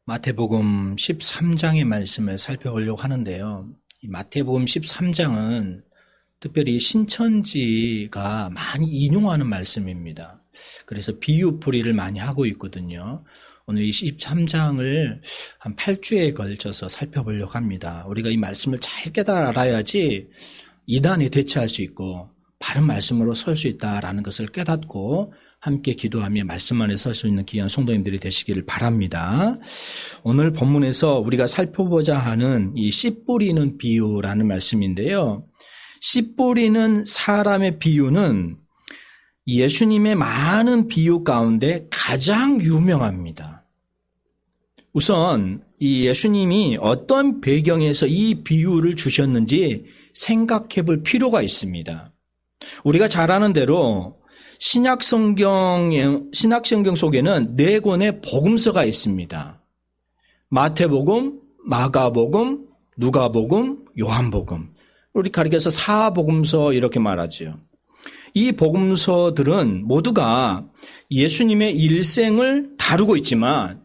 마태복음 13장의 말씀을 살펴보려고 하는데요. 이 마태복음 13장은 특별히 신천지가 많이 인용하는 말씀입니다. 그래서 비유풀이를 많이 하고 있거든요. 오늘 이 13장을 한 8주에 걸쳐서 살펴보려고 합니다. 우리가 이 말씀을 잘 깨달아 알아야지 이단에 대처할 수 있고 바른 말씀으로 설 수 있다라는 것을 깨닫고 함께 기도하며 말씀 안에 설 수 있는 귀한 성도님들이 되시기를 바랍니다. 오늘 본문에서 우리가 살펴보자 하는 이 씨 뿌리는 비유라는 말씀인데요. 씨 뿌리는 사람의 비유는 예수님의 많은 비유 가운데 가장 유명합니다. 우선 이 예수님이 어떤 배경에서 이 비유를 주셨는지 생각해 볼 필요가 있습니다. 우리가 잘 아는 대로 신약성경 속에는 4권의 복음서가 있습니다. 마태복음, 마가복음, 누가복음, 요한복음. 우리 가리켜서 4복음서 이렇게 말하죠. 이 복음서들은 모두가 예수님의 일생을 다루고 있지만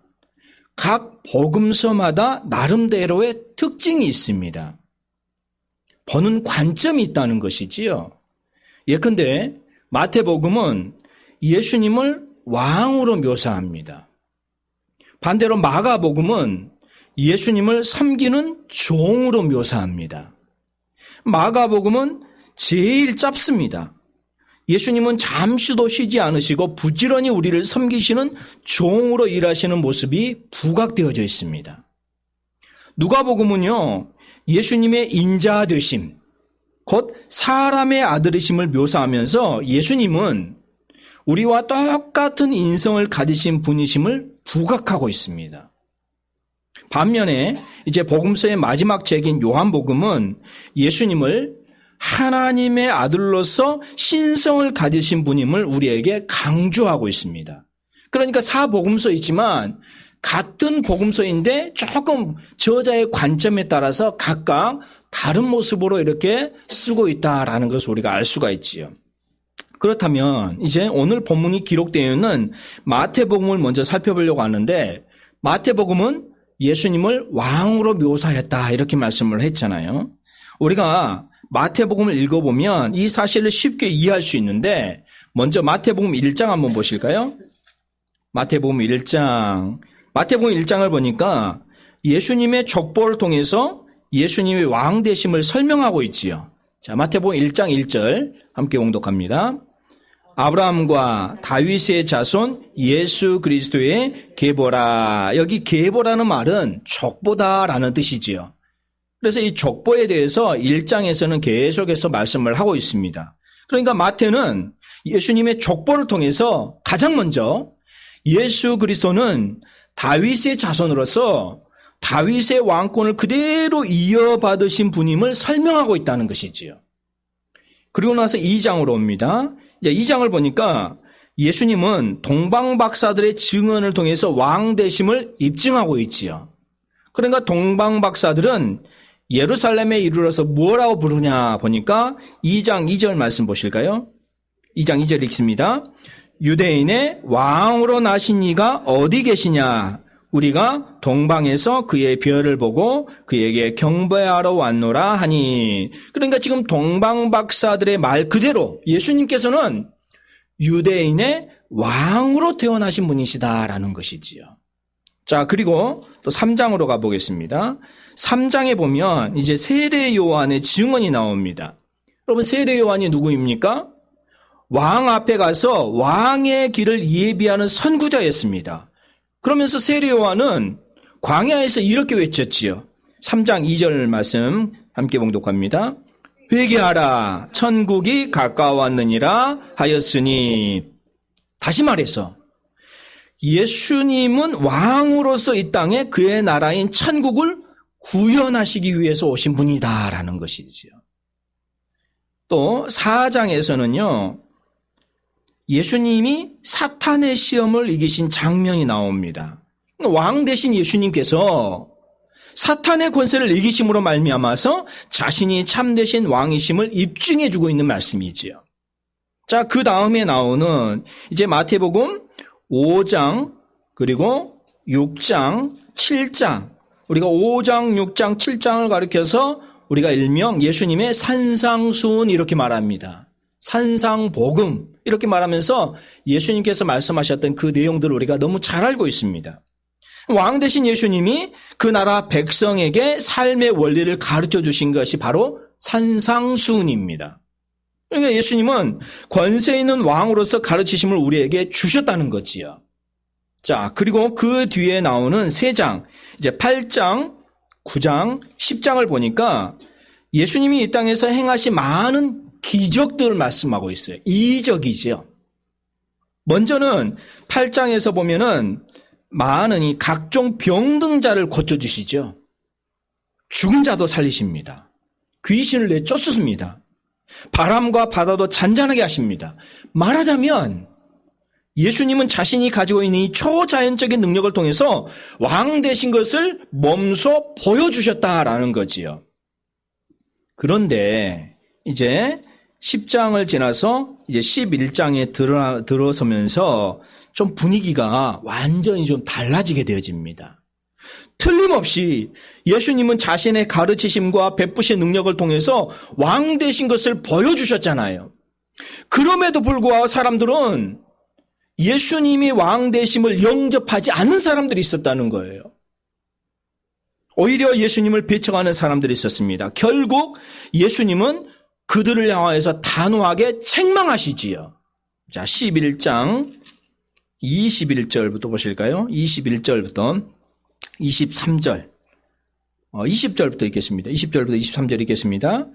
각 복음서마다 나름대로의 특징이 있습니다. 보는 관점이 있다는 것이지요. 예컨대 마태복음은 예수님을 왕으로 묘사합니다. 반대로 마가복음은 예수님을 섬기는 종으로 묘사합니다. 마가복음은 제일 짧습니다. 예수님은 잠시도 쉬지 않으시고 부지런히 우리를 섬기시는 종으로 일하시는 모습이 부각되어져 있습니다. 누가복음은요, 예수님의 인자되심, 곧 사람의 아들이심을 묘사하면서 예수님은 우리와 똑같은 인성을 가지신 분이심을 부각하고 있습니다. 반면에 이제 복음서의 마지막 책인 요한복음은 예수님을 하나님의 아들로서 신성을 가지신 분임을 우리에게 강조하고 있습니다. 그러니까 4복음서이지만 같은 복음서인데 조금 저자의 관점에 따라서 각각 다른 모습으로 이렇게 쓰고 있다라는 것을 우리가 알 수가 있지요. 그렇다면 이제 오늘 본문이 기록되어 있는 마태복음을 먼저 살펴보려고 하는데, 마태복음은 예수님을 왕으로 묘사했다 이렇게 말씀을 했잖아요. 우리가 마태복음을 읽어보면 이 사실을 쉽게 이해할 수 있는데, 먼저 마태복음 1장 한번 보실까요? 마태복음 1장. 마태복음 1장을 보니까 예수님의 족보를 통해서 예수님의 왕 되심을 설명하고 있지요. 자, 마태복음 1장 1절 함께 봉독합니다. 아브라함과 다윗의 자손 예수 그리스도의 계보라. 여기 계보라는 말은 족보다라는 뜻이지요. 그래서 이 족보에 대해서 1장에서는 계속해서 말씀을 하고 있습니다. 그러니까 마태는 예수님의 족보를 통해서 가장 먼저 예수 그리스도는 다윗의 자손으로서 다윗의 왕권을 그대로 이어받으신 분임을 설명하고 있다는 것이지요. 그리고 나서 2장으로 옵니다. 이제 2장을 보니까 예수님은 동방박사들의 증언을 통해서 왕 되심을 입증하고 있지요. 그러니까 동방박사들은 예루살렘에 이르러서 뭐라고 부르냐 보니까 2장 2절 말씀 보실까요? 2장 2절 읽습니다. 유대인의 왕으로 나신 이가 어디 계시냐? 우리가 동방에서 그의 별을 보고 그에게 경배하러 왔노라 하니. 그러니까 지금 동방박사들의 말 그대로 예수님께서는 유대인의 왕으로 태어나신 분이시다라는 것이지요. 자, 그리고 또 3장으로 가보겠습니다. 3장에 보면 이제 세례 요한의 증언이 나옵니다. 여러분, 세례 요한이 누구입니까? 왕 앞에 가서 왕의 길을 예비하는 선구자였습니다. 그러면서 세례 요한은 광야에서 이렇게 외쳤지요. 3장 2절 말씀 함께 봉독합니다. 회개하라, 천국이 가까웠느니라 하였으니. 다시 말해서 예수님은 왕으로서 이 땅에 그의 나라인 천국을 구현하시기 위해서 오신 분이다라는 것이지요. 또 4장에서는요. 예수님이 사탄의 시험을 이기신 장면이 나옵니다. 왕 되신 예수님께서 사탄의 권세를 이기심으로 말미암아서 자신이 참되신 왕이심을 입증해 주고 있는 말씀이지요. 자, 그 다음에 나오는 이제 마태복음 5장 그리고 6장, 7장, 우리가 5장, 6장, 7장을 가리켜서 우리가 일명 예수님의 산상수훈 이렇게 말합니다. 산상복음 이렇게 말하면서 예수님께서 말씀하셨던 그 내용들을 우리가 너무 잘 알고 있습니다. 왕 되신 예수님이 그 나라 백성에게 삶의 원리를 가르쳐 주신 것이 바로 산상수훈입니다. 그러니까 예수님은 권세 있는 왕으로서 가르치심을 우리에게 주셨다는 거지요. 자, 그리고 그 뒤에 나오는 3장, 이제 8장, 9장, 10장을 보니까 예수님이 이 땅에서 행하신 많은 기적들을 말씀하고 있어요. 이적이죠. 먼저는 8장에서 보면은 많은 이 각종 병든 고쳐주시죠. 죽은 자도 살리십니다. 귀신을 내쫓습니다. 바람과 바다도 잔잔하게 하십니다. 말하자면 예수님은 자신이 가지고 있는 이 초자연적인 능력을 통해서 왕 되신 것을 몸소 보여주셨다라는 거지요. 그런데 이제 10장을 지나서 이제 11장에 들어서면서 좀 분위기가 완전히 좀 달라지게 되어집니다. 틀림없이 예수님은 자신의 가르치심과 베푸신 능력을 통해서 왕 되신 것을 보여주셨잖아요. 그럼에도 불구하고 사람들은 예수님이 왕 되심을 영접하지 않는 사람들이 있었다는 거예요. 오히려 예수님을 배척하는 사람들이 있었습니다. 결국 예수님은 그들을 향하여서 단호하게 책망하시지요. 자, 11장 21절부터 보실까요? 21절부터 23절, 20절부터 읽겠습니다. 20절부터 23절 읽겠습니다.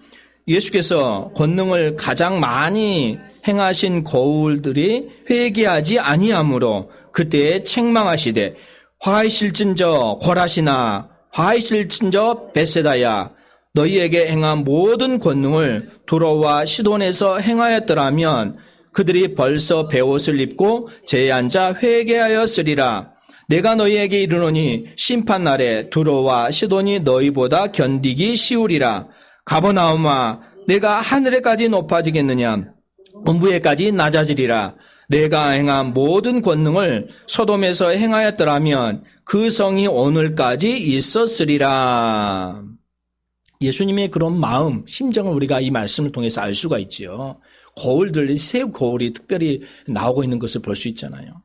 예수께서 권능을 가장 많이 행하신 거울들이 회개하지 아니하므로 그때에 책망하시되 화이실진저 고라시나 화이실진저 베세다야 너희에게 행한 모든 권능을 두로와 시돈에서 행하였더라면 그들이 벌써 베옷을 입고 제에 앉아 회개하였으리라. 내가 너희에게 이르노니 심판날에 두로와 시돈이 너희보다 견디기 쉬우리라. 가버나움아 내가 하늘에까지 높아지겠느냐 음부에까지 낮아지리라. 내가 행한 모든 권능을 소돔에서 행하였더라면 그 성이 오늘까지 있었으리라. 예수님의 그런 마음, 심정을 우리가 이 말씀을 통해서 알 수가 있지요. 거울들, 새 거울이 특별히 나오고 있는 것을 볼 수 있잖아요.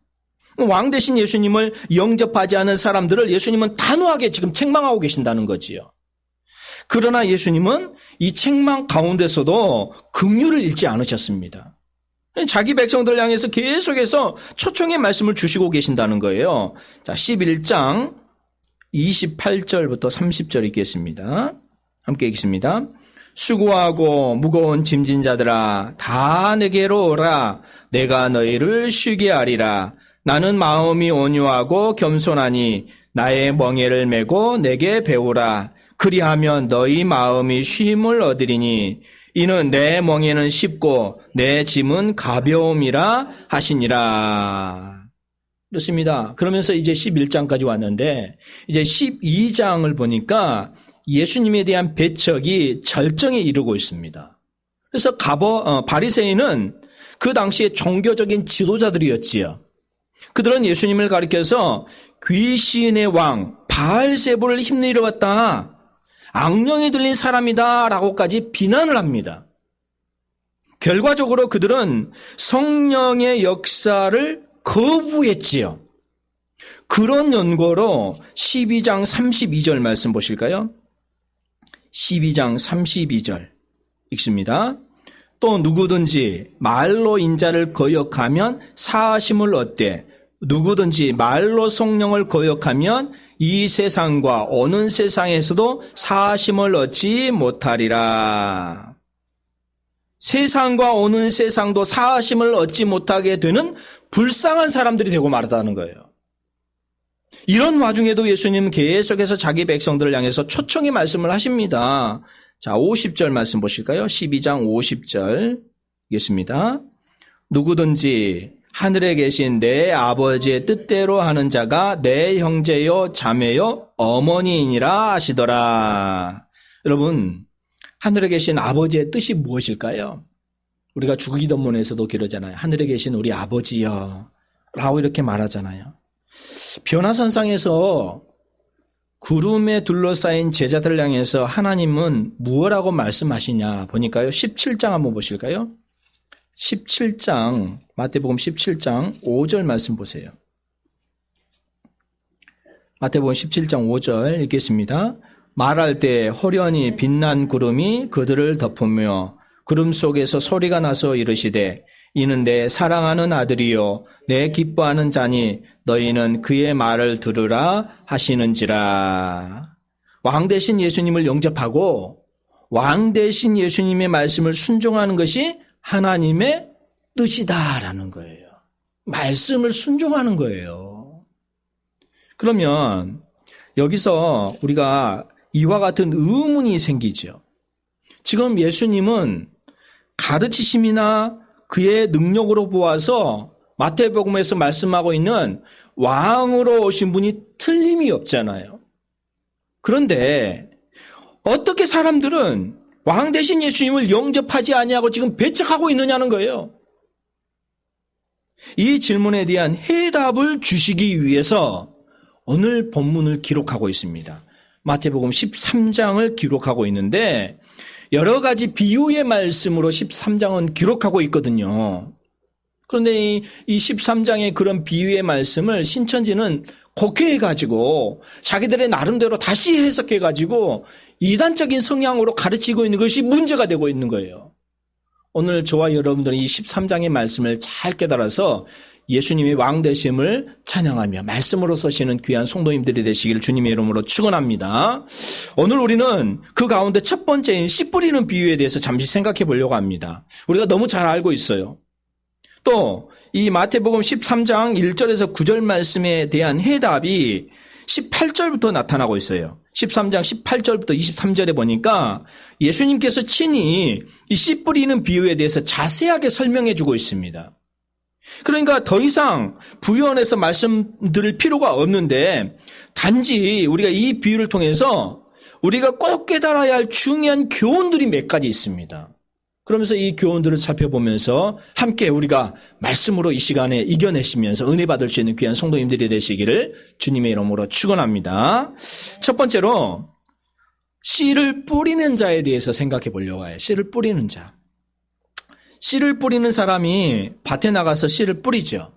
왕 되신 예수님을 영접하지 않은 사람들을 예수님은 단호하게 지금 책망하고 계신다는 거지요. 그러나 예수님은 이 책망 가운데서도 긍휼을 잃지 않으셨습니다. 자기 백성들 향해서 계속해서 초청의 말씀을 주시고 계신다는 거예요. 자, 11장 28절부터 30절 읽겠습니다. 함께 읽겠습니다. 수고하고 무거운 짐진 자들아 다 내게로 오라. 내가 너희를 쉬게 하리라. 나는 마음이 온유하고 겸손하니 나의 멍에를 메고 내게 배우라. 그리하면 너희 마음이 쉼을 얻으리니 이는 내 멍에는 쉽고 내 짐은 가벼움이라 하시니라. 그렇습니다. 그러면서 이제 11장까지 왔는데 이제 12장을 보니까 예수님에 대한 배척이 절정에 이르고 있습니다. 그래서 바리새인은 그 당시에 종교적인 지도자들이었지요. 그들은 예수님을 가리켜서 귀신의 왕 바알세불을 힘내려 왔다. 악령이 들린 사람이다 라고까지 비난을 합니다. 결과적으로 그들은 성령의 역사를 거부했지요. 그런 연고로 12장 32절 말씀 보실까요? 12장 32절 읽습니다. 또 누구든지 말로 인자를 거역하면 사하심을 얻되 누구든지 말로 성령을 거역하면 이 세상과 오는 세상에서도 사하심을 얻지 못하리라. 세상과 오는 세상도 사하심을 얻지 못하게 되는 불쌍한 사람들이 되고 말았다는 거예요. 이런 와중에도 예수님은 계속해서 자기 백성들을 향해서 초청의 말씀을 하십니다. 자, 50절 말씀 보실까요? 12장 50절 읽겠습니다. 누구든지 하늘에 계신 내 아버지의 뜻대로 하는 자가 내 형제요 자매요 어머니이니라 하시더라. 여러분, 하늘에 계신 아버지의 뜻이 무엇일까요? 우리가 주기도문에서도 그러잖아요. 하늘에 계신 우리 아버지여 라고 이렇게 말하잖아요. 변화선상에서 구름에 둘러싸인 제자들을 향해서 하나님은 무엇라고 말씀하시냐 보니까요. 17장 한번 보실까요? 17장, 마태복음 17장 5절 말씀 보세요. 마태복음 17장 5절 읽겠습니다. 말할 때 호련히 빛난 구름이 그들을 덮으며 구름 속에서 소리가 나서 이르시되 이는 내 사랑하는 아들이요 내 기뻐하는 자니 너희는 그의 말을 들으라 하시는지라. 왕 대신 예수님을 영접하고 왕 대신 예수님의 말씀을 순종하는 것이 하나님의 뜻이다라는 거예요. 말씀을 순종하는 거예요. 그러면 여기서 우리가 이와 같은 의문이 생기죠. 지금 예수님은 가르치심이나 그의 능력으로 보아서 마태복음에서 말씀하고 있는 왕으로 오신 분이 틀림이 없잖아요. 그런데 어떻게 사람들은 왕 대신 예수님을 영접하지 아니하고 지금 배척하고 있느냐는 거예요. 이 질문에 대한 해답을 주시기 위해서 오늘 본문을 기록하고 있습니다. 마태복음 13장을 기록하고 있는데 여러 가지 비유의 말씀으로 13장은 기록하고 있거든요. 그런데 이 13장의 그런 비유의 말씀을 신천지는 곡해해가지고 자기들의 나름대로 다시 해석해가지고 이단적인 성향으로 가르치고 있는 것이 문제가 되고 있는 거예요. 오늘 저와 여러분들은 이 13장의 말씀을 잘 깨달아서 예수님의 왕되심을 찬양하며 말씀으로 서시는 귀한 성도님들이 되시기를 주님의 이름으로 축원합니다. 오늘 우리는 그 가운데 첫 번째인 씨 뿌리는 비유에 대해서 잠시 생각해 보려고 합니다. 우리가 너무 잘 알고 있어요. 또 이 마태복음 13장 1절에서 9절 말씀에 대한 해답이 18절부터 나타나고 있어요. 13장 18절부터 23절에 보니까 예수님께서 친히 이 씨 뿌리는 비유에 대해서 자세하게 설명해 주고 있습니다. 그러니까 더 이상 부연해서 말씀드릴 필요가 없는데 단지 우리가 이 비유를 통해서 우리가 꼭 깨달아야 할 중요한 교훈들이 몇 가지 있습니다. 그러면서 이 교훈들을 살펴보면서 함께 우리가 말씀으로 이 시간에 이겨내시면서 은혜 받을 수 있는 귀한 성도님들이 되시기를 주님의 이름으로 축원합니다. 첫 번째로 씨를 뿌리는 자에 대해서 생각해 보려고 해요. 씨를 뿌리는 자. 씨를 뿌리는 사람이 밭에 나가서 씨를 뿌리죠.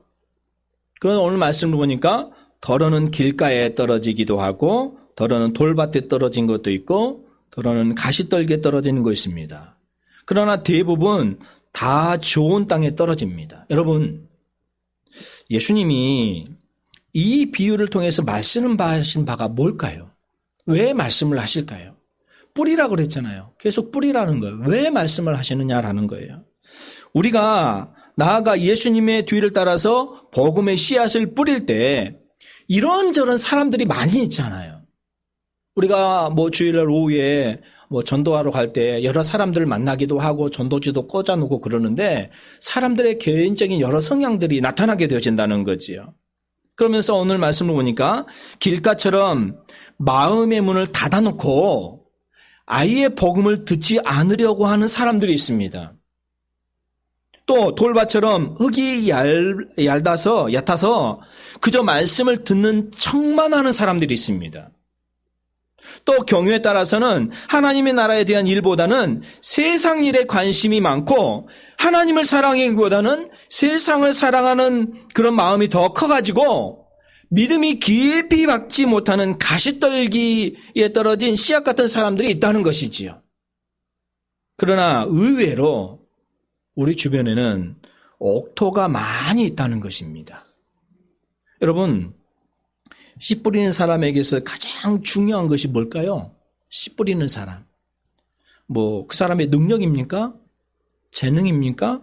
그런데 오늘 말씀을 보니까 덜어는 길가에 떨어지기도 하고 덜어는 돌밭에 떨어진 것도 있고 덜어는 가시떨기에 떨어지는 거 있습니다. 그러나 대부분 다 좋은 땅에 떨어집니다. 여러분, 예수님이 이 비유를 통해서 말씀하신 바가 뭘까요? 왜 말씀을 하실까요? 뿌리라고 그랬잖아요. 계속 뿌리라는 거예요. 왜 말씀을 하시느냐라는 거예요. 우리가 나아가 예수님의 뒤를 따라서 복음의 씨앗을 뿌릴 때 이런저런 사람들이 많이 있잖아요. 우리가 주일날 오후에 전도하러 갈 때 여러 사람들을 만나기도 하고 전도지도 꽂아놓고 그러는데 사람들의 개인적인 여러 성향들이 나타나게 되어진다는 거지요. 그러면서 오늘 말씀을 보니까 길가처럼 마음의 문을 닫아놓고 아예 복음을 듣지 않으려고 하는 사람들이 있습니다. 또 돌밭처럼 흙이 얕아서 그저 말씀을 듣는 척만 하는 사람들이 있습니다. 또 경우에 따라서는 하나님의 나라에 대한 일보다는 세상 일에 관심이 많고 하나님을 사랑하기보다는 세상을 사랑하는 그런 마음이 더 커가지고 믿음이 깊이 박지 못하는 가시떨기에 떨어진 씨앗 같은 사람들이 있다는 것이지요. 그러나 의외로 우리 주변에는 옥토가 많이 있다는 것입니다. 여러분, 씨 뿌리는 사람에게서 가장 중요한 것이 뭘까요? 씨 뿌리는 사람. 그 사람의 능력입니까? 재능입니까?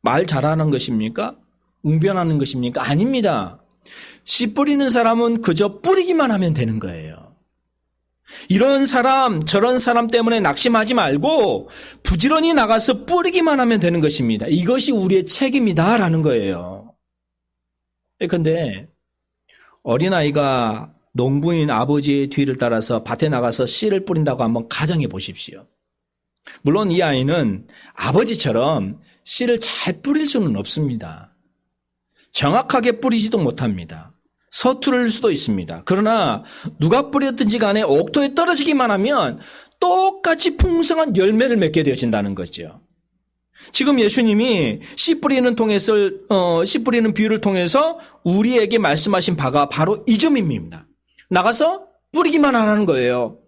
말 잘하는 것입니까? 웅변하는 것입니까? 아닙니다. 씨 뿌리는 사람은 그저 뿌리기만 하면 되는 거예요. 이런 사람, 저런 사람 때문에 낙심하지 말고 부지런히 나가서 뿌리기만 하면 되는 것입니다. 이것이 우리의 책임이다라는 거예요. 그런데 어린아이가 농부인 아버지의 뒤를 따라서 밭에 나가서 씨를 뿌린다고 한번 가정해 보십시오. 물론 이 아이는 아버지처럼 씨를 잘 뿌릴 수는 없습니다. 정확하게 뿌리지도 못합니다. 서투를 수도 있습니다. 그러나 누가 뿌렸든지 간에 옥토에 떨어지기만 하면 똑같이 풍성한 열매를 맺게 되어진다는 거죠. 지금 예수님이 씨 뿌리는 비유를 통해서 우리에게 말씀하신 바가 바로 이 점입니다. 나가서 뿌리기만 하라는 거예요.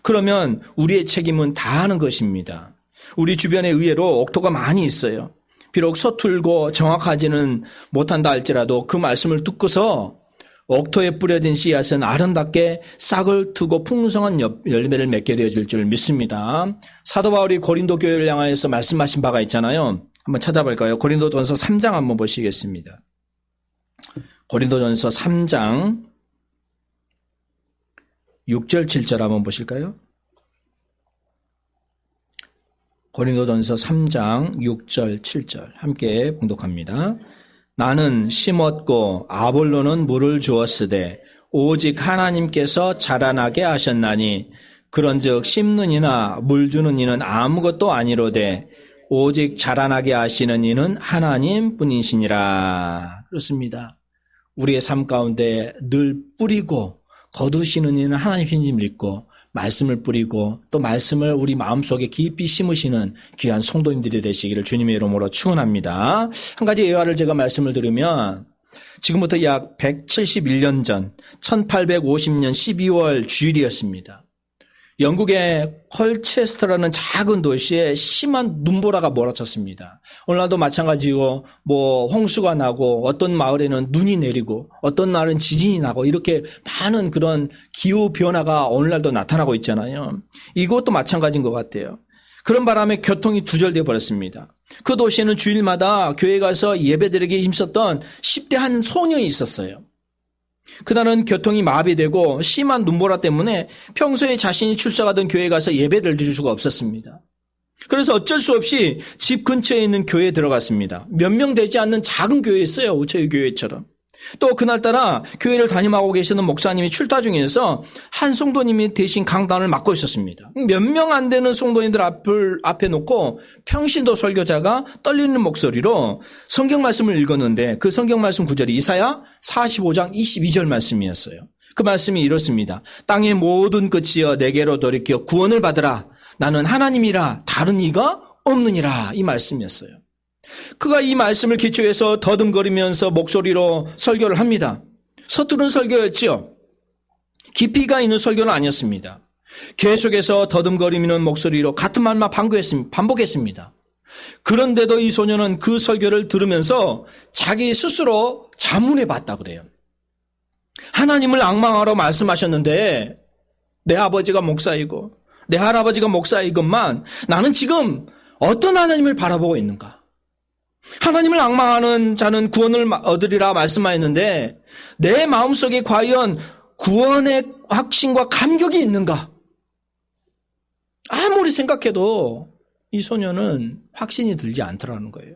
그러면 우리의 책임은 다 하는 것입니다. 우리 주변에 의외로 옥토가 많이 있어요. 비록 서툴고 정확하지는 못한다 할지라도 그 말씀을 듣고서 옥토에 뿌려진 씨앗은 아름답게 싹을 트고 풍성한 열매를 맺게 되어질 줄 믿습니다. 사도 바울이 고린도 교회를 향하여서 말씀하신 바가 있잖아요. 한번 찾아볼까요? 고린도전서 3장 한번 보시겠습니다. 고린도전서 3장 6절 7절 한번 보실까요? 고린도전서 3장 6절 7절 함께 봉독합니다. 나는 심었고 아볼로는 물을 주었으되 오직 하나님께서 자라나게 하셨나니 그런즉 심는 이나 물 주는 이는 아무것도 아니로되 오직 자라나게 하시는 이는 하나님뿐이시니라. 그렇습니다. 우리의 삶 가운데 늘 뿌리고 거두시는 이는 하나님이신 줄 믿고 말씀을 뿌리고 또 말씀을 우리 마음속에 깊이 심으시는 귀한 성도님들이 되시기를 주님의 이름으로 축원합니다. 한 가지 예화를 제가 말씀을 드리면 지금부터 약 171년 전 1850년 12월 주일이었습니다. 영국의 컬체스터라는 작은 도시에 심한 눈보라가 몰아쳤습니다. 오늘날도 마찬가지고 홍수가 나고 어떤 마을에는 눈이 내리고 어떤 날은 지진이 나고 이렇게 많은 그런 기후 변화가 오늘날도 나타나고 있잖아요. 이것도 마찬가지인 것 같아요. 그런 바람에 교통이 두절되어 버렸습니다. 그 도시에는 주일마다 교회 가서 예배드리기 힘썼던 10대 한 소년이 있었어요. 그날은 교통이 마비되고 심한 눈보라 때문에 평소에 자신이 출석하던 교회에 가서 예배를 드릴 수가 없었습니다. 그래서 어쩔 수 없이 집 근처에 있는 교회에 들어갔습니다. 몇 명 되지 않는 작은 교회였어요. 저희 교회처럼. 또 그날따라 교회를 담임하고 계시는 목사님이 출타 중에서 한 성도님이 대신 강단을 맡고 있었습니다. 몇 명 안 되는 성도님들 앞에 놓고 평신도 설교자가 떨리는 목소리로 성경 말씀을 읽었는데 그 성경 말씀 구절이 이사야 45장 22절 말씀이었어요. 그 말씀이 이렇습니다. 땅의 모든 끝이여 내게로 돌이켜 구원을 받으라. 나는 하나님이라 다른 이가 없느니라. 이 말씀이었어요. 그가 이 말씀을 기초해서 더듬거리면서 목소리로 설교를 합니다. 서투른 설교였죠. 깊이가 있는 설교는 아니었습니다. 계속해서 더듬거리는 목소리로 같은 말만 반복했습니다. 그런데도 이 소년은 그 설교를 들으면서 자기 스스로 자문해 봤다 그래요. 하나님을 앙망하러 말씀하셨는데 내 아버지가 목사이고 내 할아버지가 목사이건만 나는 지금 어떤 하나님을 바라보고 있는가? 하나님을 앙망하는 자는 구원을 얻으리라 말씀하였는데 내 마음속에 과연 구원의 확신과 감격이 있는가? 아무리 생각해도 이 소년은 확신이 들지 않더라는 거예요.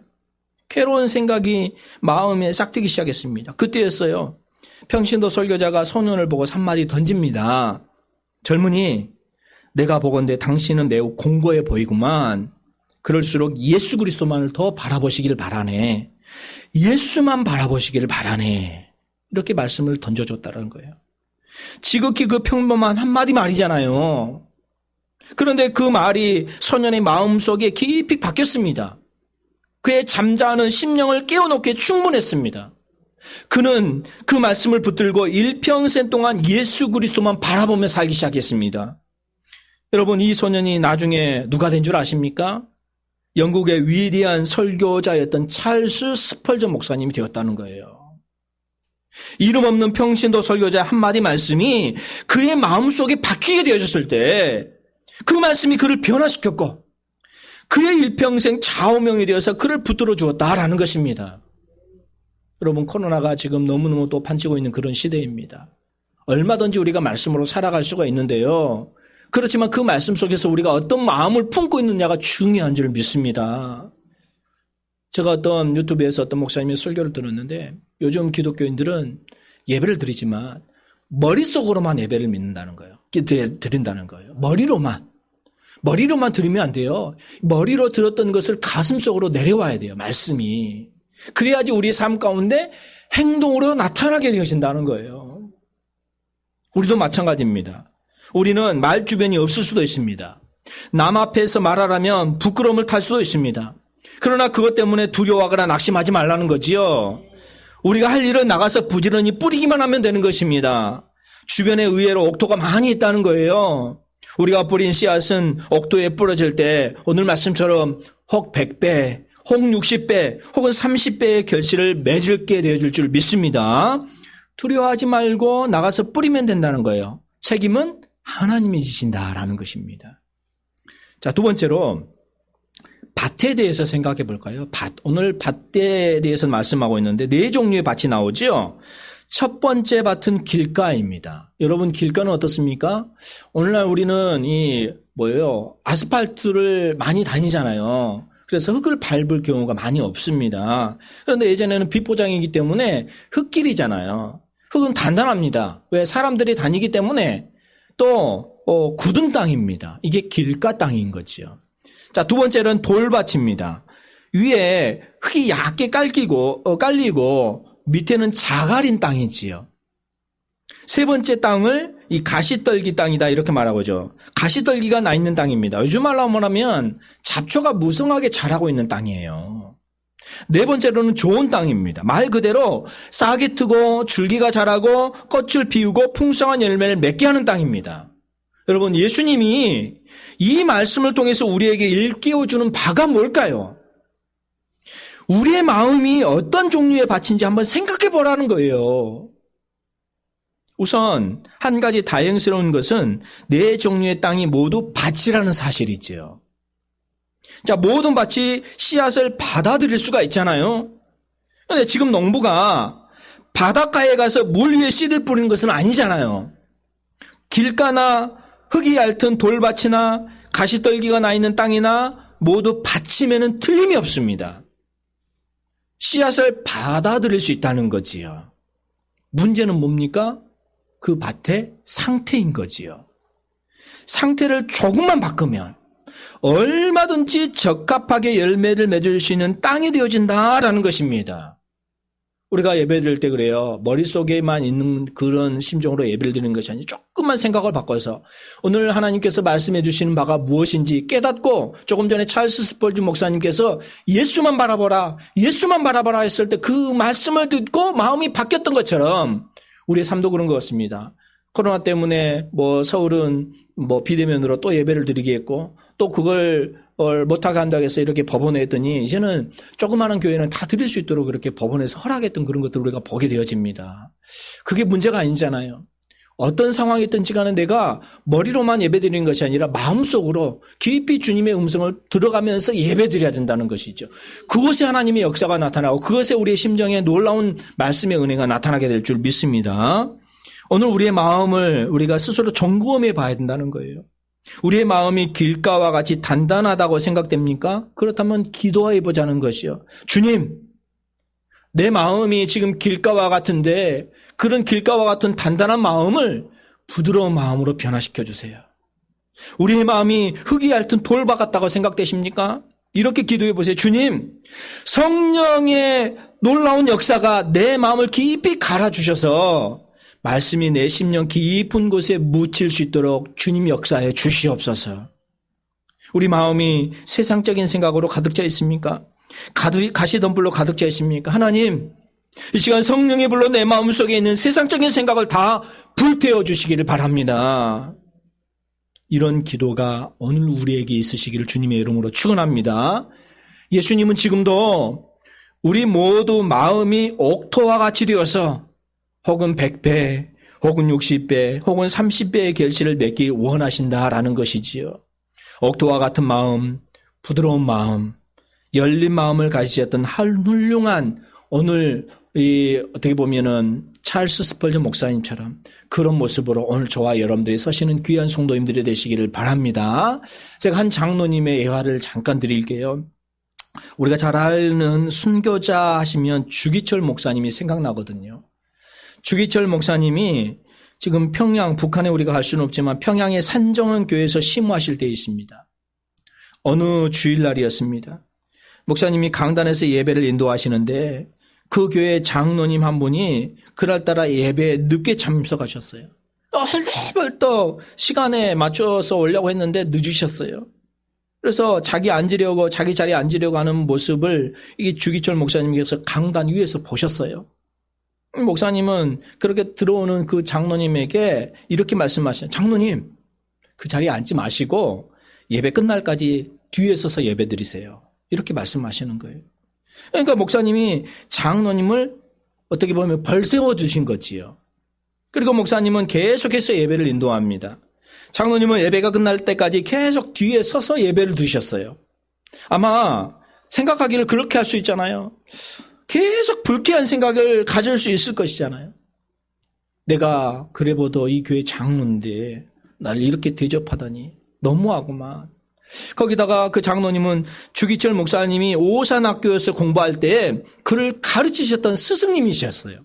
괴로운 생각이 마음에 싹트기 시작했습니다. 그때였어요. 평신도 설교자가 소년을 보고 한마디 던집니다. 젊은이, 내가 보건대 당신은 매우 공고해 보이구만. 그럴수록 예수 그리스도만을 더 바라보시길 바라네. 예수만 바라보시길 바라네. 이렇게 말씀을 던져줬다는 거예요. 지극히 그 평범한 한마디 말이잖아요. 그런데 그 말이 소년의 마음속에 깊이 박혔습니다. 그의 잠자는 심령을 깨워놓기에 충분했습니다. 그는 그 말씀을 붙들고 일평생 동안 예수 그리스도만 바라보며 살기 시작했습니다. 여러분, 이 소년이 나중에 누가 된 줄 아십니까? 영국의 위대한 설교자였던 찰스 스펄전 목사님이 되었다는 거예요. 이름 없는 평신도 설교자 한마디 말씀이 그의 마음속에 박히게 되어졌을 때 그 말씀이 그를 변화시켰고 그의 일평생 좌우명이 되어서 그를 붙들어 주었다라는 것입니다. 여러분, 코로나가 지금 너무너무 또 판치고 있는 그런 시대입니다. 얼마든지 우리가 말씀으로 살아갈 수가 있는데요. 그렇지만 그 말씀 속에서 우리가 어떤 마음을 품고 있느냐가 중요한 줄 믿습니다. 제가 어떤 유튜브에서 어떤 목사님의 설교를 들었는데 요즘 기독교인들은 예배를 드리지만 머릿속으로만 예배를 믿는다는 거예요. 드린다는 거예요. 머리로만 들으면 안 돼요. 머리로 들었던 것을 가슴속으로 내려와야 돼요. 말씀이. 그래야지 우리의 삶 가운데 행동으로 나타나게 되어진다는 거예요. 우리도 마찬가지입니다. 우리는 말 주변이 없을 수도 있습니다. 남 앞에서 말하라면 부끄러움을 탈 수도 있습니다. 그러나 그것 때문에 두려워하거나 낙심하지 말라는 거지요. 우리가 할 일은 나가서 부지런히 뿌리기만 하면 되는 것입니다. 주변에 의외로 옥토가 많이 있다는 거예요. 우리가 뿌린 씨앗은 옥토에 뿌려질 때 오늘 말씀처럼 혹 100배, 혹 60배, 혹은 30배의 결실을 맺게 되어질 줄 믿습니다. 두려워하지 말고 나가서 뿌리면 된다는 거예요. 책임은 하나님이 지신다라는 것입니다. 자, 두 번째로 밭에 대해서 생각해 볼까요? 오늘 밭에 대해서 말씀하고 있는데 네 종류의 밭이 나오죠. 첫 번째 밭은 길가입니다. 여러분 길가는 어떻습니까? 오늘날 우리는 아스팔트를 많이 다니잖아요. 그래서 흙을 밟을 경우가 많이 없습니다. 그런데 예전에는 빛보장이기 때문에 흙길이잖아요. 흙은 단단합니다. 왜? 사람들이 다니기 때문에. 또 굳은 땅입니다. 이게 길가 땅인 거죠. 자, 두 번째는 돌밭입니다. 위에 흙이 얇게 깔리고 밑에는 자갈인 땅이지요. 세 번째 땅을 이 가시떨기 땅이다 이렇게 말하고죠. 가시떨기가 나 있는 땅입니다. 요즘 말로 하면 잡초가 무성하게 자라고 있는 땅이에요. 네 번째로는 좋은 땅입니다. 말 그대로 싹이 트고 줄기가 자라고 꽃을 피우고 풍성한 열매를 맺게 하는 땅입니다. 여러분, 예수님이 이 말씀을 통해서 우리에게 일깨워주는 바가 뭘까요? 우리의 마음이 어떤 종류의 밭인지 한번 생각해 보라는 거예요. 우선 한 가지 다행스러운 것은 네 종류의 땅이 모두 밭이라는 사실이죠. 자, 모든 밭이 씨앗을 받아들일 수가 있잖아요. 그런데 지금 농부가 바닷가에 가서 물 위에 씨를 뿌리는 것은 아니잖아요. 길가나 흙이 얇은 돌밭이나 가시떨기가 나 있는 땅이나 모두 밭임에는 틀림이 없습니다. 씨앗을 받아들일 수 있다는 거지요. 문제는 뭡니까? 그 밭의 상태인 거지요. 상태를 조금만 바꾸면 얼마든지 적합하게 열매를 맺을 수 있는 땅이 되어진다라는 것입니다. 우리가 예배드릴 때 그래요. 머릿속에만 있는 그런 심정으로 예배를 드리는 것이 아니라 조금만 생각을 바꿔서 오늘 하나님께서 말씀해 주시는 바가 무엇인지 깨닫고, 조금 전에 찰스 스펄주 목사님께서 예수만 바라보라, 예수만 바라보라 했을 때 그 말씀을 듣고 마음이 바뀌었던 것처럼 우리의 삶도 그런 것 같습니다. 코로나 때문에 서울은 비대면으로 또 예배를 드리게 했고, 또 그걸 못하게 한다고 해서 이렇게 법원에 했더니 이제는 조그마한 교회는 다 드릴 수 있도록 그렇게 법원에서 허락했던 그런 것들을 우리가 보게 되어집니다. 그게 문제가 아니잖아요. 어떤 상황이 있든지 간에 내가 머리로만 예배드리는 것이 아니라 마음속으로 깊이 주님의 음성을 들어가면서 예배드려야 된다는 것이죠. 그곳에 하나님의 역사가 나타나고 그것에 우리의 심정에 놀라운 말씀의 은혜가 나타나게 될 줄 믿습니다. 오늘 우리의 마음을 우리가 스스로 점검해 봐야 된다는 거예요. 우리의 마음이 길가와 같이 단단하다고 생각됩니까? 그렇다면 기도해 보자는 것이요. 주님, 내 마음이 지금 길가와 같은데 그런 길가와 같은 단단한 마음을 부드러운 마음으로 변화시켜 주세요. 우리의 마음이 흙이 얇은 돌밭 같다고 생각되십니까? 이렇게 기도해 보세요. 주님, 성령의 놀라운 역사가 내 마음을 깊이 갈아주셔서 말씀이 내 심령 깊은 곳에 묻힐 수 있도록 주님 역사해 주시옵소서. 우리 마음이 세상적인 생각으로 가득 차 있습니까? 가시덤불로 가득 차 있습니까? 하나님, 이 시간 성령의 불로 내 마음속에 있는 세상적인 생각을 다 불태워 주시기를 바랍니다. 이런 기도가 오늘 우리에게 있으시기를 주님의 이름으로 축원합니다. 예수님은 지금도 우리 모두 마음이 옥토와 같이 되어서 혹은 100배, 혹은 60배, 혹은 30배의 결실을 맺기 원하신다라는 것이지요. 옥토와 같은 마음, 부드러운 마음, 열린 마음을 가지셨던 훌륭한 오늘 어떻게 보면은 찰스 스펄전 목사님처럼 그런 모습으로 오늘 저와 여러분들이 서시는 귀한 성도님들이 되시기를 바랍니다. 제가 한 장로님의 예화를 잠깐 드릴게요. 우리가 잘 아는 순교자 하시면 주기철 목사님이 생각나거든요. 주기철 목사님이 지금 평양, 북한에 우리가 갈 수는 없지만 평양의 산정원 교회에서 심호하실 때에 있습니다. 어느 주일날이었습니다. 목사님이 강단에서 예배를 인도하시는데 그 교회 장로님 한 분이 그날따라 예배에 늦게 참석하셨어요. 헐떡 시간에 맞춰서 오려고 했는데 늦으셨어요. 그래서 자기 자리에 앉으려고 하는 모습을 이게 주기철 목사님께서 강단 위에서 보셨어요. 목사님은 그렇게 들어오는 그 장로님에게 이렇게 말씀하시죠. 장로님, 그 자리에 앉지 마시고 예배 끝날까지 뒤에 서서 예배 드리세요. 이렇게 말씀하시는 거예요. 그러니까 목사님이 장로님을 어떻게 보면 벌세워 주신 거지요. 그리고 목사님은 계속해서 예배를 인도합니다. 장로님은 예배가 끝날 때까지 계속 뒤에 서서 예배를 드셨어요. 아마 생각하기를 그렇게 할 수 있잖아요. 계속 불쾌한 생각을 가질 수 있을 것이잖아요. 내가 그래봐도 이 교회 장로인데 날 이렇게 대접하다니 너무하구만. 거기다가 그 장로님은 주기철 목사님이 오산학교에서 공부할 때 그를 가르치셨던 스승님이셨어요.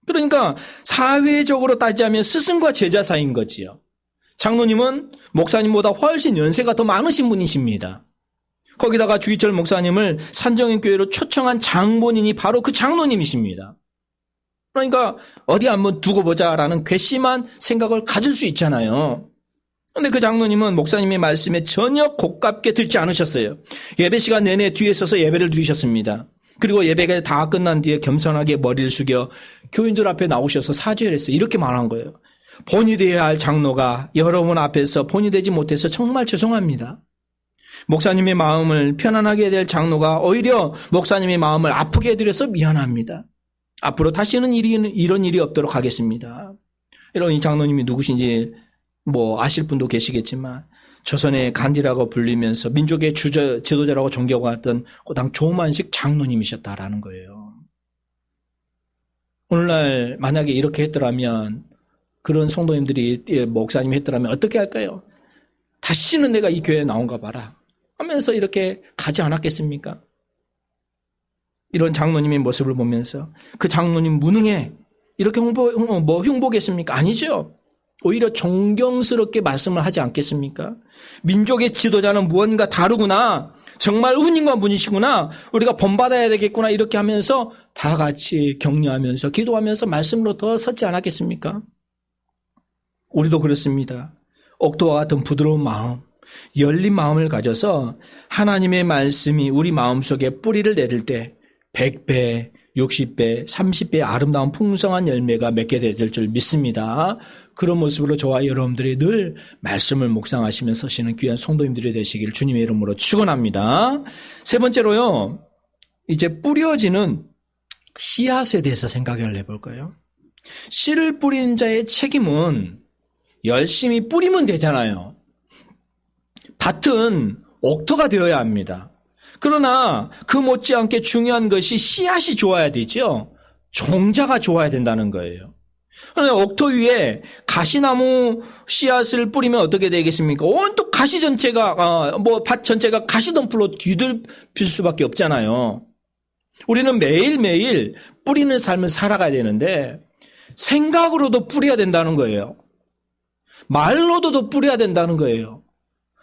그러니까 사회적으로 따지자면 스승과 제자 사이인 거지요. 장로님은 목사님보다 훨씬 연세가 더 많으신 분이십니다. 거기다가 주기철 목사님을 산정인교회로 초청한 장본인이 바로 그 장로님이십니다. 그러니까 어디 한번 두고 보자라는 괘씸한 생각을 가질 수 있잖아요. 그런데 그 장로님은 목사님의 말씀에 전혀 고깝게 듣지 않으셨어요. 예배 시간 내내 뒤에 서서 예배를 드리셨습니다. 그리고 예배가 다 끝난 뒤에 겸손하게 머리를 숙여 교인들 앞에 나오셔서 사죄를 했어요. 이렇게 말한 거예요. 본이 되어야 할 장로가 여러분 앞에서 본이 되지 못해서 정말 죄송합니다. 목사님의 마음을 편안하게 해야 될 장로가 오히려 목사님의 마음을 아프게 해드려서 미안합니다. 앞으로 다시는 이런 일이 없도록 하겠습니다. 이런 이 장로님이 누구신지 아실 분도 계시겠지만 조선의 간디라고 불리면서 민족의 지도자라고 존경받았던 고당 조만식 장로님이셨다라는 거예요. 오늘날 만약에 이렇게 했더라면 그런 성도님들이 목사님이 했더라면 어떻게 할까요? 다시는 내가 이 교회에 나온가 봐라 하면서 이렇게 가지 않았겠습니까? 이런 장로님의 모습을 보면서 그 장로님 무능해 이렇게 흉보겠습니까? 아니죠. 오히려 존경스럽게 말씀을 하지 않겠습니까? 민족의 지도자는 무언가 다르구나. 정말 후님과 분이시구나. 우리가 본받아야 되겠구나. 이렇게 하면서 다 같이 격려하면서 기도하면서 말씀으로 더 섰지 않았겠습니까? 우리도 그렇습니다. 옥토와 같은 부드러운 마음, 열린 마음을 가져서 하나님의 말씀이 우리 마음속에 뿌리를 내릴 때 100배, 60배, 30배의 아름다운 풍성한 열매가 맺게 될 줄 믿습니다. 그런 모습으로 저와 여러분들이 늘 말씀을 묵상하시면서 서시는 귀한 성도님들이 되시길 주님의 이름으로 축원합니다. 세 번째로요. 이제 뿌려지는 씨앗에 대해서 생각을 해볼까요? 씨를 뿌리는 자의 책임은 열심히 뿌리면 되잖아요. 밭은 옥토가 되어야 합니다. 그러나 그 못지않게 중요한 것이 씨앗이 좋아야 되죠. 종자가 좋아야 된다는 거예요. 그런데 옥토 위에 가시나무 씨앗을 뿌리면 어떻게 되겠습니까? 온통 가시 전체가 밭 전체가 가시덤불로 뒤덮일 수밖에 없잖아요. 우리는 매일매일 뿌리는 삶을 살아가야 되는데 생각으로도 뿌려야 된다는 거예요. 말로도 뿌려야 된다는 거예요.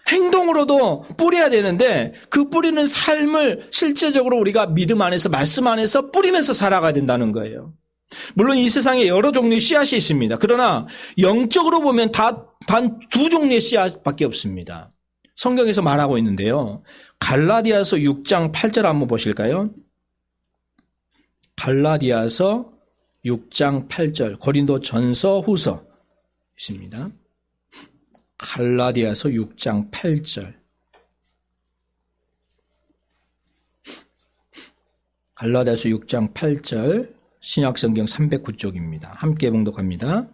행동으로도 뿌려야 되는데 그 뿌리는 삶을 실제적으로 우리가 믿음 안에서 말씀 안에서 뿌리면서 살아가야 된다는 거예요. 물론 이 세상에 여러 종류의 씨앗이 있습니다. 그러나 영적으로 보면 단 두 종류의 씨앗밖에 없습니다. 성경에서 말하고 있는데요. 갈라디아서 6장 8절 한번 보실까요? 갈라디아서 6장 8절 고린도 전서 후서 있습니다. 갈라디아서 6장 8절. 갈라디아서 6장 8절 신약성경 309쪽입니다. 함께 봉독합니다.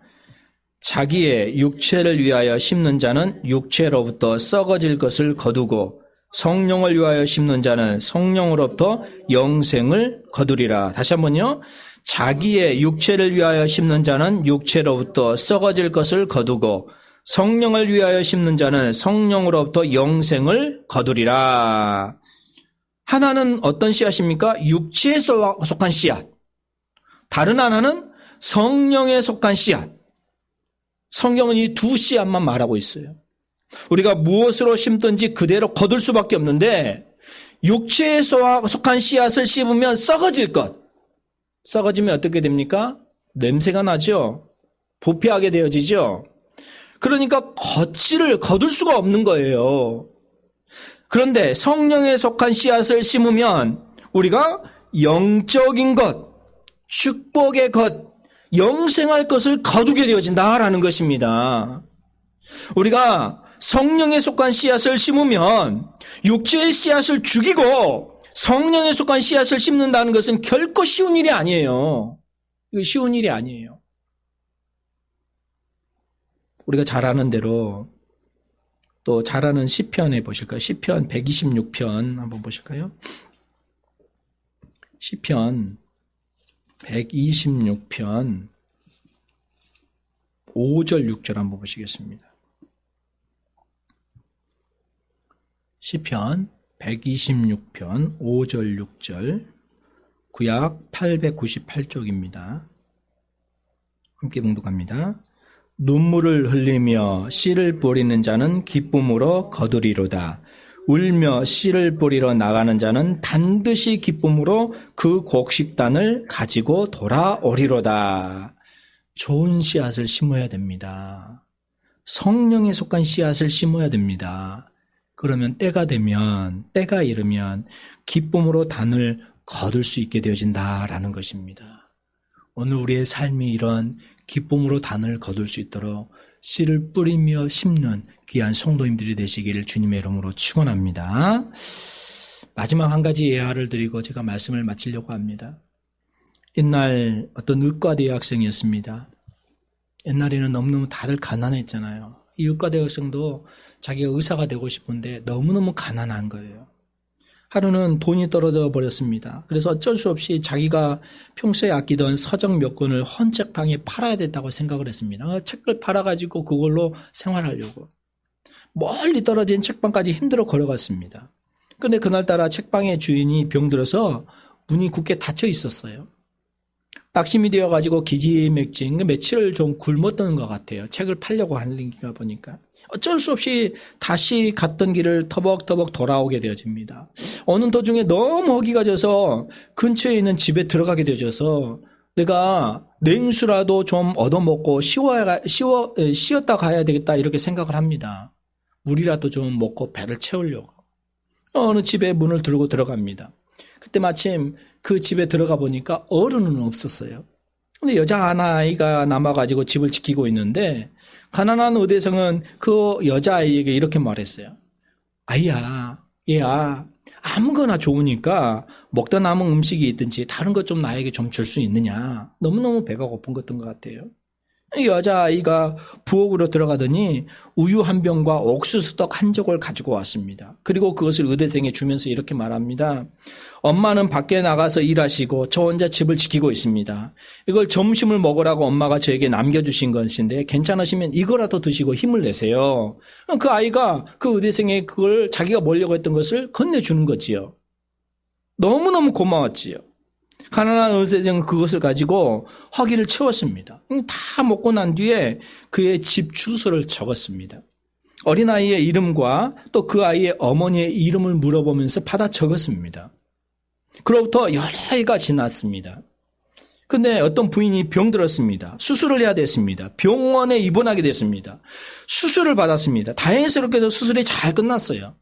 자기의 육체를 위하여 심는 자는 육체로부터 썩어질 것을 거두고 성령을 위하여 심는 자는 성령으로부터 영생을 거두리라. 다시 한번요. 자기의 육체를 위하여 심는 자는 육체로부터 썩어질 것을 거두고 성령을 위하여 심는 자는 성령으로부터 영생을 거두리라. 하나는 어떤 씨앗입니까? 육체에 속한 씨앗. 다른 하나는 성령에 속한 씨앗. 성경은 이 두 씨앗만 말하고 있어요. 우리가 무엇으로 심든지 그대로 거둘 수밖에 없는데 육체에 속한 씨앗을 씹으면 썩어질 것. 썩어지면 어떻게 됩니까? 냄새가 나죠? 부패하게 되어지죠? 그러니까 걷지를 거둘 수가 없는 거예요. 그런데 성령에 속한 씨앗을 심으면 우리가 영적인 것, 축복의 것, 영생할 것을 거두게 되어진다라는 것입니다. 우리가 성령에 속한 씨앗을 심으면 육체의 씨앗을 죽이고 성령에 속한 씨앗을 심는다는 것은 결코 쉬운 일이 아니에요. 이거 쉬운 일이 아니에요. 우리가 잘 아는 대로 또 잘 아는 시편에 보실까요? 시편 126편 한번 보실까요? 시편 126편 5절 6절 한번 보시겠습니다. 시편 126편 5절 6절 구약 898쪽입니다. 함께 봉독합니다. 눈물을 흘리며 씨를 뿌리는 자는 기쁨으로 거두리로다. 울며 씨를 뿌리러 나가는 자는 반드시 기쁨으로 그 곡식단을 가지고 돌아오리로다. 좋은 씨앗을 심어야 됩니다. 성령에 속한 씨앗을 심어야 됩니다. 그러면 때가 이르면 기쁨으로 단을 거둘 수 있게 되어진다라는 것입니다. 오늘 우리의 삶이 이런 기쁨으로 단을 거둘 수 있도록 씨를 뿌리며 심는 귀한 성도님들이 되시기를 주님의 이름으로 축원합니다. 마지막 한 가지 예화를 드리고 제가 말씀을 마치려고 합니다. 옛날 어떤 의과대 학생이었습니다. 옛날에는 너무너무 다들 가난했잖아요. 이 의과대 학생도 자기가 의사가 되고 싶은데 너무너무 가난한 거예요. 하루는 돈이 떨어져 버렸습니다. 그래서 어쩔 수 없이 자기가 평소에 아끼던 서적 몇 권을 헌책방에 팔아야 된다고 생각을 했습니다. 책을 팔아가지고 그걸로 생활하려고. 멀리 떨어진 책방까지 힘들어 걸어갔습니다. 그런데 그날따라 책방의 주인이 병들어서 문이 굳게 닫혀 있었어요. 낙심이 되어가지고 기지맥진 며칠을 좀 굶었던 것 같아요. 책을 팔려고 하니까 보니까. 어쩔 수 없이 다시 갔던 길을 터벅터벅 돌아오게 되어집니다. 어느 도중에 너무 허기가 져서 근처에 있는 집에 들어가게 되어져서 내가 냉수라도 좀 얻어먹고 쉬었다 가야 되겠다 이렇게 생각을 합니다. 물이라도 좀 먹고 배를 채우려고. 어느 집에 문을 들고 들어갑니다. 그때 마침 그 집에 들어가 보니까 어른은 없었어요. 근데 여자 하나아이가 남아가지고 집을 지키고 있는데 가난한 의대생은 그 여자아이에게 이렇게 말했어요. 아이야, 얘야, 아무거나 좋으니까 먹다 남은 음식이 있든지 다른 것 좀 나에게 좀 줄 수 있느냐. 너무너무 배가 고픈 것던 것 같아요. 여자아이가 부엌으로 들어가더니 우유 한 병과 옥수수떡 한 조각을 가지고 왔습니다. 그리고 그것을 의대생에 주면서 이렇게 말합니다. 엄마는 밖에 나가서 일하시고 저 혼자 집을 지키고 있습니다. 이걸 점심을 먹으라고 엄마가 저에게 남겨주신 것인데 괜찮으시면 이거라도 드시고 힘을 내세요. 그 아이가 그 의대생에 그걸 자기가 먹으려고 했던 것을 건네주는 거지요. 너무너무 고마웠지요. 가난한 의대생은 그것을 가지고 허기를 채웠습니다. 다 먹고 난 뒤에 그의 집 주소를 적었습니다. 어린아이의 이름과 또 그 아이의 어머니의 이름을 물어보면서 받아 적었습니다. 그로부터 여러 해가 지났습니다. 그런데 어떤 부인이 병들었습니다. 수술을 해야 됐습니다. 병원에 입원하게 됐습니다. 수술을 받았습니다. 다행스럽게도 수술이 잘 끝났어요.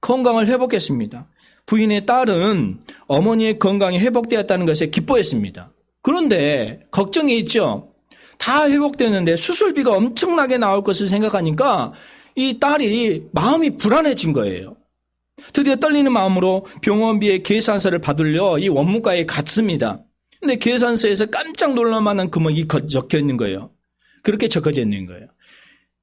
건강을 회복했습니다. 부인의 딸은 어머니의 건강이 회복되었다는 것에 기뻐했습니다. 그런데 걱정이 있죠. 다 회복되는데 수술비가 엄청나게 나올 것을 생각하니까 이 딸이 마음이 불안해진 거예요. 드디어 떨리는 마음으로 병원비의 계산서를 받으려 이 원무과에 갔습니다. 근데 계산서에서 깜짝 놀랄만한 금액이 적혀 있는 거예요. 그렇게 적혀져 있는 거예요.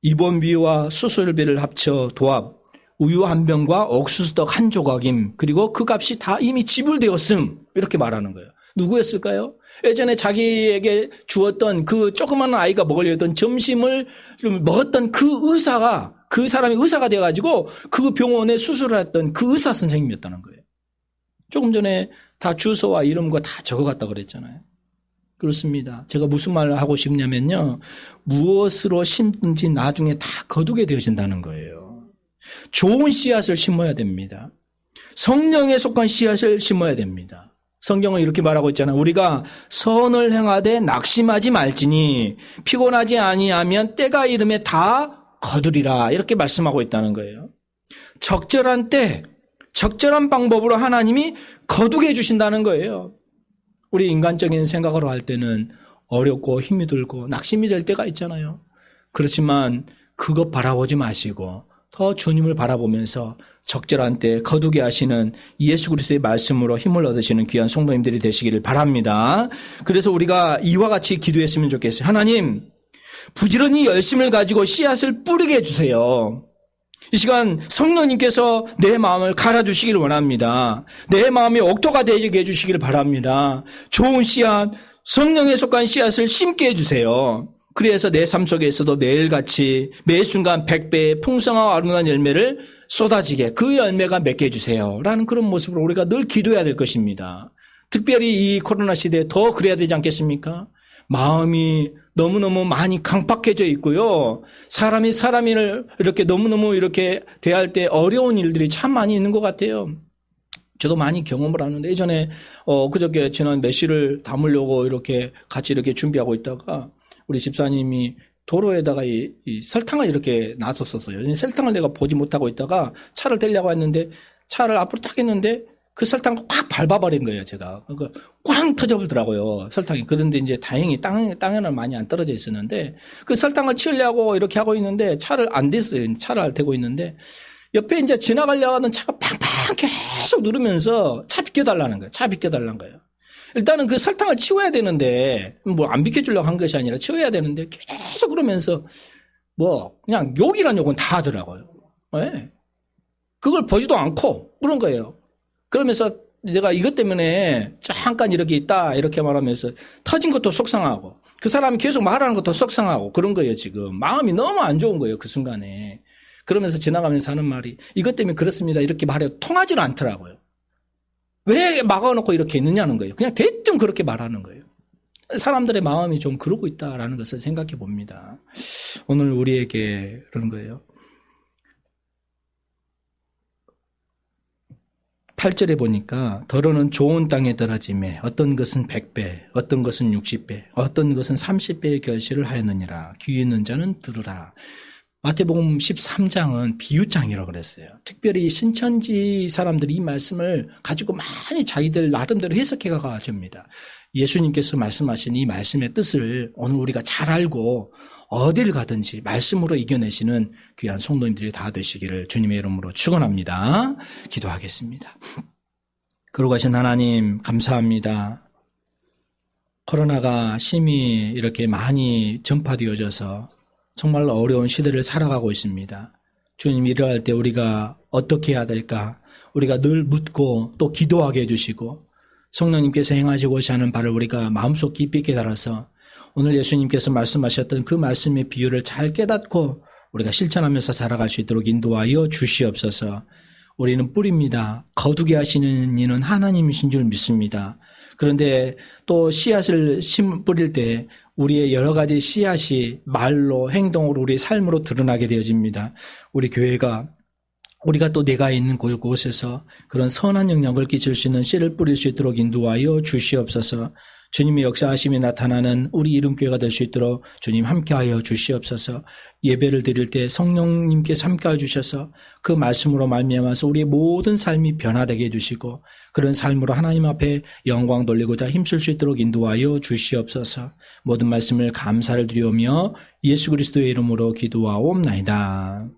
입원비와 수술비를 합쳐 도합 우유 한 병과 옥수수떡 한 조각임. 그리고 그 값이 다 이미 지불되었음. 이렇게 말하는 거예요. 누구였을까요? 예전에 자기에게 주었던 그 조그마한 아이가 먹으려 했던 점심을 먹었던 그 의사가, 그 사람이 의사가 돼가지고 그 병원에 수술을 했던 그 의사 선생님이었다는 거예요. 조금 전에 다 주소와 이름과 다 적어갔다 그랬잖아요. 그렇습니다. 제가 무슨 말을 하고 싶냐면요. 무엇으로 심든지 나중에 다 거두게 되어진다는 거예요. 좋은 씨앗을 심어야 됩니다. 성령에 속한 씨앗을 심어야 됩니다. 성경은 이렇게 말하고 있잖아요. 우리가 선을 행하되 낙심하지 말지니 피곤하지 아니하면 때가 이름에 다 거두리라. 이렇게 말씀하고 있다는 거예요. 적절한 때, 적절한 방법으로 하나님이 거두게 해주신다는 거예요. 우리 인간적인 생각으로 할 때는 어렵고 힘이 들고 낙심이 될 때가 있잖아요. 그렇지만 그것 바라보지 마시고 더 주님을 바라보면서 적절한 때 거두게 하시는 예수 그리스도의 말씀으로 힘을 얻으시는 귀한 성도님들이 되시기를 바랍니다. 그래서 우리가 이와 같이 기도했으면 좋겠어요. 하나님, 부지런히 열심을 가지고 씨앗을 뿌리게 해주세요. 이 시간 성령님께서 내 마음을 갈아주시길 원합니다. 내 마음이 옥토가 되게 해주시길 바랍니다. 좋은 씨앗, 성령에 속한 씨앗을 심게 해주세요. 그래서 내 삶 속에서도 매일같이 매 순간 100배의 풍성하고 아름다운 열매를 쏟아지게 그 열매가 맺게 해주세요. 라는 그런 모습으로 우리가 늘 기도해야 될 것입니다. 특별히 이 코로나 시대에 더 그래야 되지 않겠습니까? 마음이 너무너무 많이 강팍해져 있고요. 사람이 사람을 이렇게 너무너무 이렇게 대할 때 어려운 일들이 참 많이 있는 것 같아요. 저도 많이 경험을 하는데 예전에 그저께 지난 메시를 담으려고 이렇게 같이 이렇게 준비하고 있다가 우리 집사님이 도로에다가 이 설탕을 이렇게 놔뒀었어요. 설탕을 내가 보지 못하고 있다가 차를 떼려고 했는데 차를 앞으로 딱 했는데 그 설탕을 꽉 밟아버린 거예요, 제가. 그러니까 꽝 터져버리더라고요, 설탕이. 그런데 이제 다행히 땅에는 많이 안 떨어져 있었는데 그 설탕을 치우려고 이렇게 하고 있는데 차를 안 댔어요. 차를 대고 있는데 옆에 이제 지나가려고 하는 차가 팡팡 계속 누르면서 차 비켜달라는 거예요. 차 비켜달라는 거예요. 일단은 그 설탕을 치워야 되는데, 뭐 안 비켜주려고 한 것이 아니라 치워야 되는데 계속 그러면서 그냥 욕이란 욕은 다 하더라고요. 네. 그걸 보지도 않고 그런 거예요. 그러면서 내가 이것 때문에 잠깐 이렇게 있다 이렇게 말하면서 터진 것도 속상하고 그 사람이 계속 말하는 것도 속상하고 그런 거예요. 지금 마음이 너무 안 좋은 거예요. 그 순간에. 그러면서 지나가면서 하는 말이 이것 때문에 그렇습니다 이렇게 말해도 통하지는 않더라고요. 왜 막아놓고 이렇게 있느냐는 거예요. 그냥 대충 그렇게 말하는 거예요. 사람들의 마음이 좀 그러고 있다라는 것을 생각해 봅니다. 오늘 우리에게 그런 거예요. 8절에 보니까 더러는 좋은 땅에 떨어짐에 어떤 것은 100배, 어떤 것은 60배, 어떤 것은 30배의 결실을 하였느니라. 귀 있는 자는 들으라. 마태복음 13장은 비유장이라고 그랬어요. 특별히 신천지 사람들이 이 말씀을 가지고 많이 자기들 나름대로 해석해 가줍니다. 예수님께서 말씀하신 이 말씀의 뜻을 오늘 우리가 잘 알고 어딜 가든지 말씀으로 이겨내시는 귀한 성도님들이 다 되시기를 주님의 이름으로 축원합니다. 기도하겠습니다. 그러고 하신 하나님 감사합니다. 코로나가 심히 이렇게 많이 전파되어져서 정말 어려운 시대를 살아가고 있습니다. 주님 일어날 때 우리가 어떻게 해야 될까? 우리가 늘 묻고 또 기도하게 해주시고 성령님께서 행하시고자 하는 바를 우리가 마음속 깊이 깨달아서 오늘 예수님께서 말씀하셨던 그 말씀의 비유를 잘 깨닫고 우리가 실천하면서 살아갈 수 있도록 인도하여 주시옵소서. 우리는 뿌립니다. 거두게 하시는 이는 하나님이신 줄 믿습니다. 그런데 또 씨앗을 뿌릴 때 우리의 여러 가지 씨앗이 말로 행동으로 우리의 삶으로 드러나게 되어집니다. 우리 교회가 우리가 또 내가 있는 곳에서 그런 선한 영향을 끼칠 수 있는 씨를 뿌릴 수 있도록 인도하여 주시옵소서. 주님의 역사하심이 나타나는 우리 이름교회가 될 수 있도록 주님 함께하여 주시옵소서. 예배를 드릴 때 성령님께서 함께하여 주셔서 그 말씀으로 말미암아서 우리의 모든 삶이 변화되게 해주시고 그런 삶으로 하나님 앞에 영광 돌리고자 힘쓸 수 있도록 인도하여 주시옵소서. 모든 말씀을 감사를 드리오며 예수 그리스도의 이름으로 기도하옵나이다.